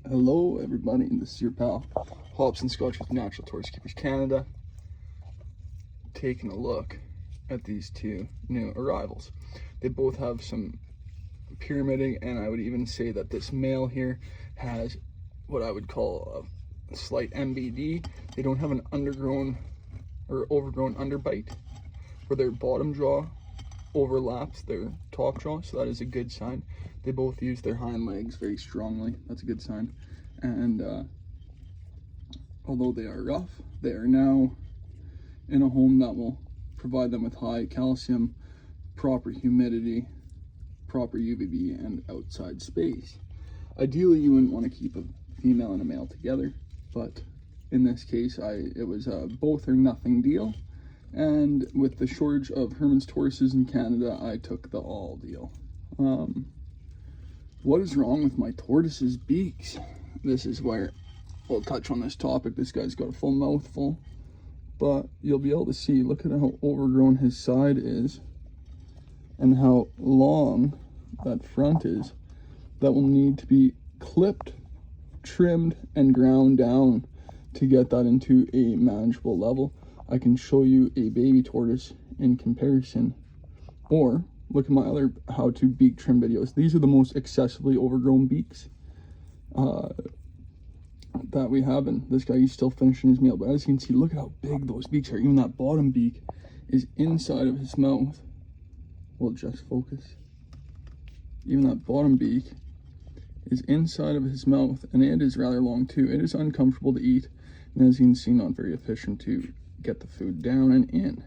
Hello everybody, this is your pal Hops and Scotch with Natural Tortoise Keepers Canada, taking a look at these two new arrivals. They both have some pyramiding, and I would even say that this male here has what I would call a slight MBD. They don't have an undergrown or overgrown underbite where their bottom jaw overlaps their top jaw, so that is a good sign. They both use their hind legs very strongly. That's a good sign. And although they are rough, they are now in a home that will provide them with high calcium, proper humidity, proper UVB, and outside space. Ideally, you wouldn't want to keep a female and a male together, but in this case, it was a both or nothing deal. And with the shortage of Hermanns tortoises in Canada, I took the all deal. What is wrong with my tortoises' beaks? This is where we'll touch on this topic. This guy's got a full mouthful, but you'll be able to see, look at how overgrown his side is and how long that front is. That will need to be clipped, trimmed, and ground down to get that into a manageable level. I can show you a baby tortoise in comparison, or look at my other how to beak trim videos. These are the most excessively overgrown beaks that we have, and this guy, he's still finishing his meal, but as you can see, look at how big those beaks are. Even that bottom beak is inside of his mouth. We'll just focus. Even that bottom beak is inside of his mouth, and it is rather long too. It is uncomfortable to eat, and as you can see, not very efficient to get the food down and in.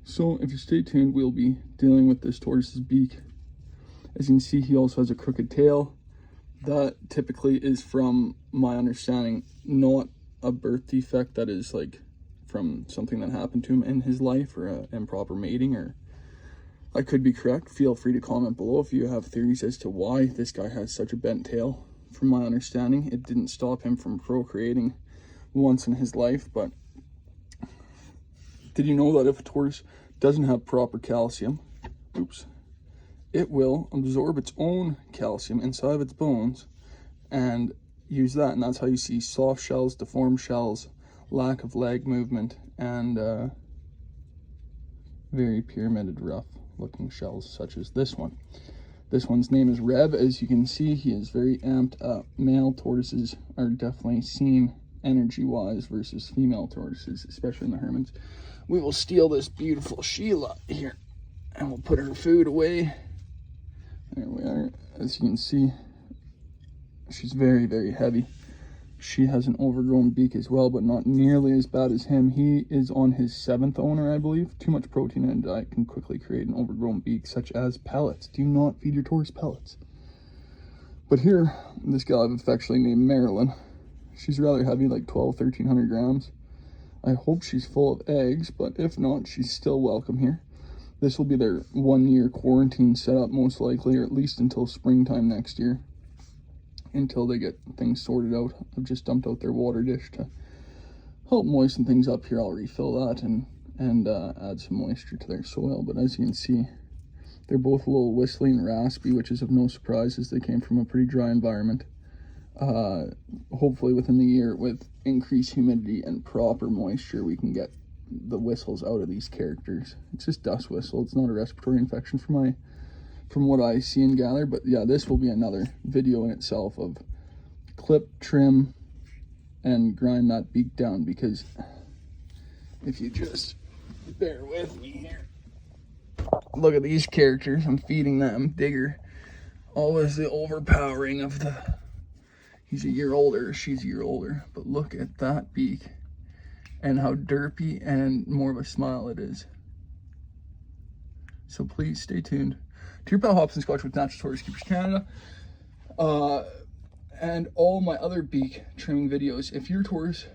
So if you stay tuned, we'll be dealing with this tortoise's beak. As you can see, he also has a crooked tail. That typically is, from my understanding, not a birth defect. That is like from something that happened to him in his life, or improper mating, or I could be correct. Feel free to comment below if you have theories as to why this guy has such a bent tail. From my understanding, it didn't stop him from procreating once in his life, but did you know that if a tortoise doesn't have proper calcium, it will absorb its own calcium inside of its bones and use that, and that's how you see soft shells, deformed shells, lack of leg movement, and very pyramided, rough looking shells such as this one. This one's name is Rev. As you can see, he is very amped up. Male tortoises are definitely seen energy-wise versus female tortoises, especially in the Hermanns. We will steal this beautiful Sheila here, and we'll put her food away. There we are. As you can see, she's very, very heavy. She has an overgrown beak as well, but not nearly as bad as him. He is on his 7th owner, I believe. Too much protein in a diet can quickly create an overgrown beak, such as pellets. Do not feed your tortoise pellets. But here, this gal I've affectionately named Marilyn. She's rather heavy, like 1,300 grams. I hope she's full of eggs, but if not, she's still welcome here. This will be their 1-year quarantine setup, most likely, or at least until springtime next year, until they get things sorted out. I've just dumped out their water dish to help moisten things up here. I'll refill that and add some moisture to their soil. But as you can see, they're both a little whistly and raspy, which is of no surprise as they came from a pretty dry environment. Hopefully within the year, with increased humidity and proper moisture, we can get the whistles out of these characters. It's just dust whistle. It's not a respiratory infection from what I see and gather. But yeah, this will be another video in itself of clip, trim, and grind that beak down, because if you just bear with me here, look at these characters. I'm feeding them. Digger, always the overpowering of the, he's a year older, she's a year older, but look at that beak and how derpy and more of a smile it is. So please stay tuned to your pal Hops and Scotch with Natural Tortoise Keepers Canada, and all my other beak trimming videos. If your tortoise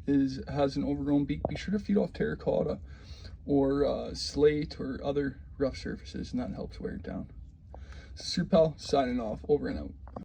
has an overgrown beak, be sure to feed off terracotta or slate or other rough surfaces, and that helps wear it down. This is your pal signing off. Over and out.